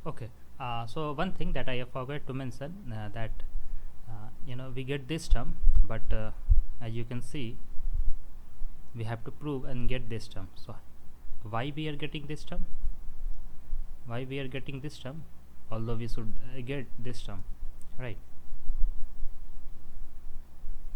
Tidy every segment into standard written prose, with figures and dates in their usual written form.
Okay. So one thing that I have forgot to mention, that we get this term, but as you can see, we have to prove and get this term. So why we are getting this term? Why we are getting this term? Although we should get this term, right?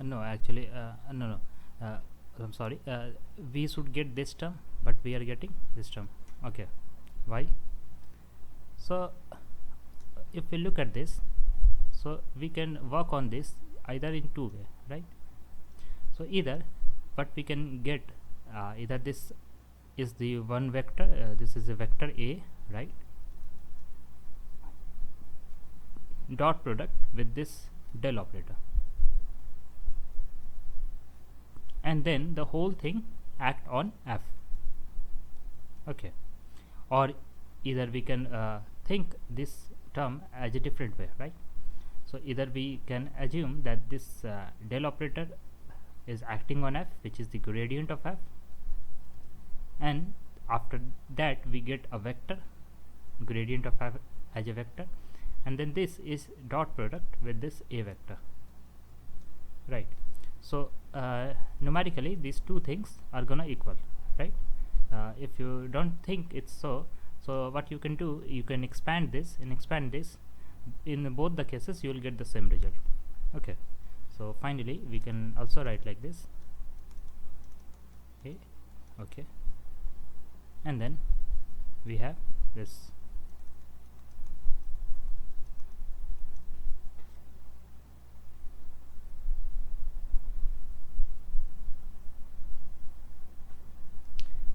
No, actually, no, no. Uh, I'm sorry. We should get this term, but we are getting this term. Okay. Why? So if we look at this, so we can work on this either in two way, right? So either what we can get, either this is the one vector, this is a vector A, right, dot product with this del operator, and then the whole thing act on F. Okay. Or either we can think this term as a different way, right? So either we can assume that this del operator is acting on F, which is the gradient of F, and after that we get a vector, gradient of F as a vector, and then this is dot product with this A vector, right? So numerically these two things are gonna equal, right? If you don't think it's so, so what you can do, you can expand this and expand this. In both the cases you will get the same result. Okay. So finally we can also write like this. Okay. And then we have this.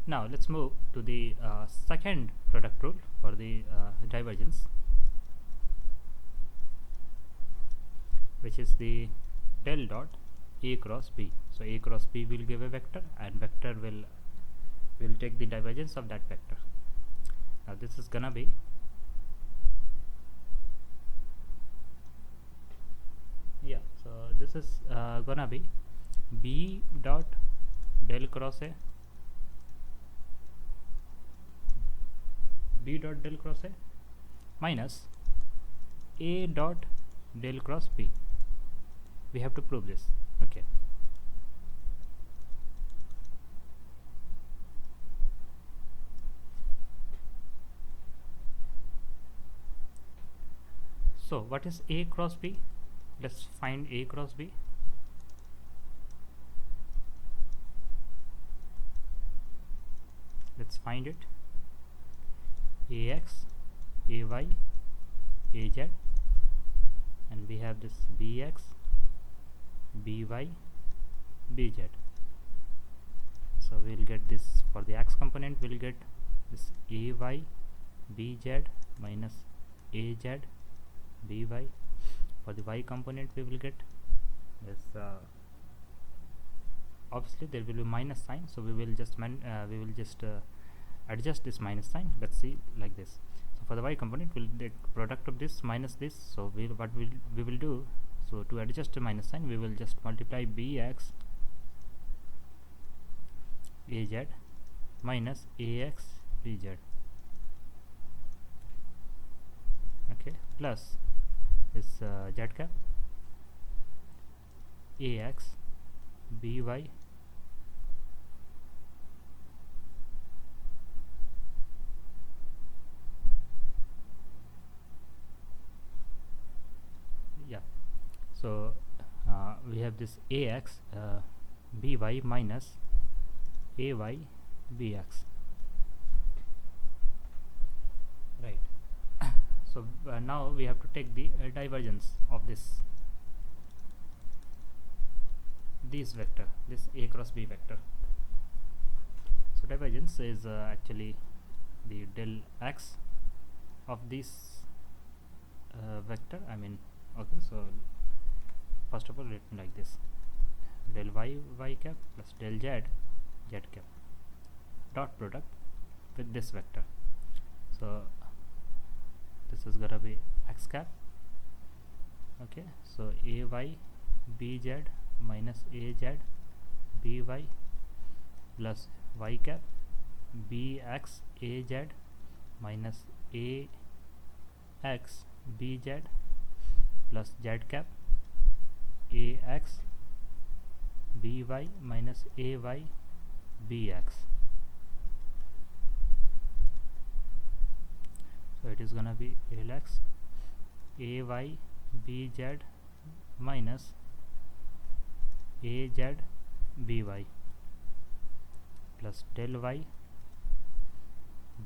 Now let's move to the second product rule for the divergence, which is the del dot A cross B. So A cross B will give a vector, and vector will take the divergence of that vector. Now this is gonna be so this is gonna be B dot del cross A, B dot del cross A minus A dot del cross B. We have to prove this. Okay. So what is A cross B? Let's find A cross B. Let's find it. AX, AY, AZ, and we have this BX, BY, BZ. So we'll get this for the X component, we'll get this AY, BZ minus AZ, BY. For the Y component we will get this, obviously there will be minus sign, so we will just adjust this minus sign. Let's see like this. So for the Y component we'll take product of this minus this. So we will do, so to adjust the minus sign we will just multiply BX AZ minus AX BZ, okay, plus this Z cap AX BY so we have this AX BY minus AY BX, right? So now we have to take the divergence of this vector, this A cross B vector. So divergence is actually the del X of this vector. I mean, okay, so first of all written like this: del Y cap plus del Z cap dot product with this vector. So this is gonna be X cap, okay. So AY BZ minus AZ BY plus Y cap BX AZ minus AY x bz plus z cap ax by minus ay bx. So it is gonna be Lx ay bz minus az by plus del y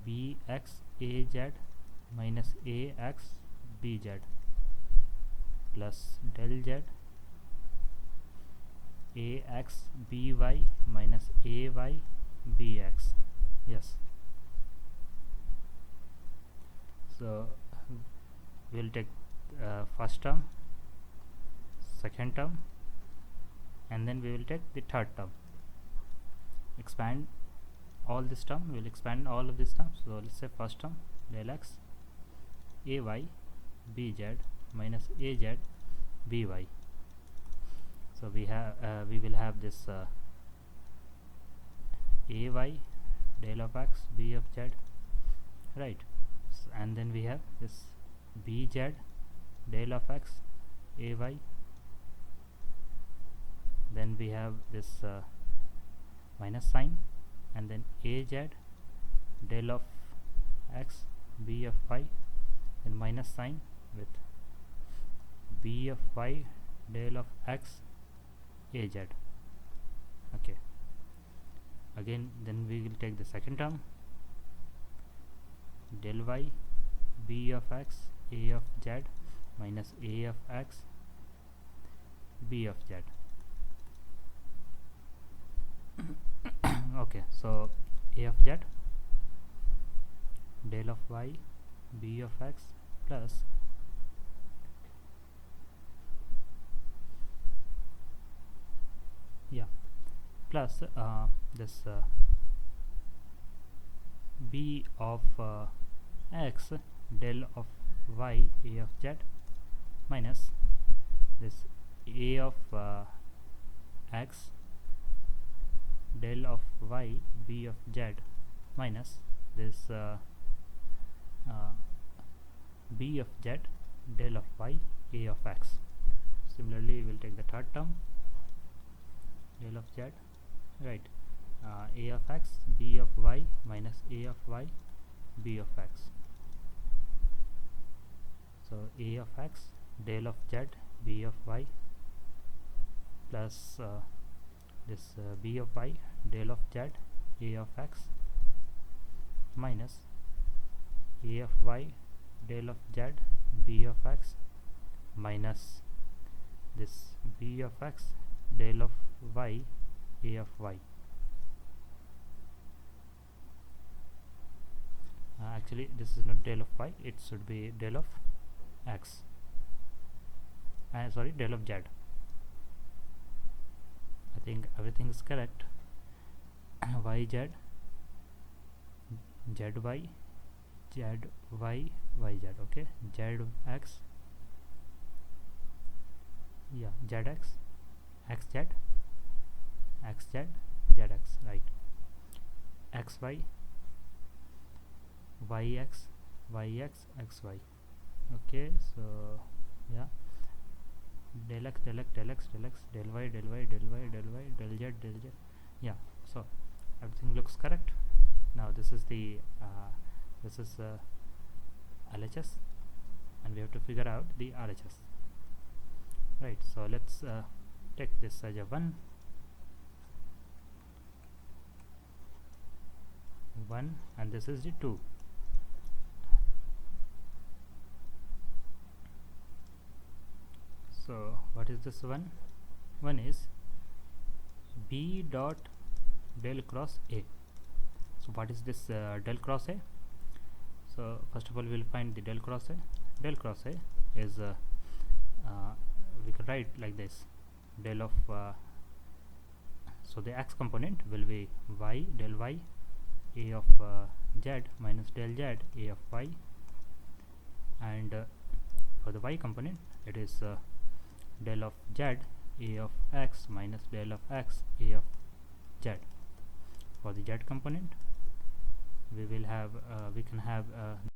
bx az minus ax bz plus del z ax by minus ay bx. Yes. So we will take first term, second term, and then we will take the third term. Expand all this term. We will expand all of this term. So let's say first term del x ay bz minus az by. So we will have this ay del of x b of z, right? And then we have this bz del of x ay. Then we have this minus sign, and then az del of x b of y, and minus sign with b of y del of x az. Okay. Again, then we will take the second term del y b of x a of z minus a of x b of z. Okay, so a of z del of y b of x plus plus this b of x del of y a of z minus this a of x del of y b of z minus this b of z del of y a of x. Similarly, we will take the third term del of z, right? A of x b of y minus a of y b of x. So a of x del of z b of y plus this b of y del of z a of x minus a of y del of z b of x minus this b of x del of y a of y. Actually this is not del of y, it should be del of x, sorry, del of z. I think everything is correct. yz zy zy yz. Okay, zx, yeah, zx xz xz zx, right? xy yx yx xy. Okay, so yeah, del x del x del x del x del y del y del y del y del z del z. Yeah, so everything looks correct. Now this is the LHS, and we have to figure out the RHS, right? So let's take this as a 1 and this is the 2. So what is this 1? 1 is b dot del cross A. So what is this del cross A? So first of all, we will find the del cross A. Del cross A is we can write like this: del of so the x component will be y del y a of z minus del z a of y, and for the y component it is del of z a of x minus del of x a of z. For the z component we will have we can have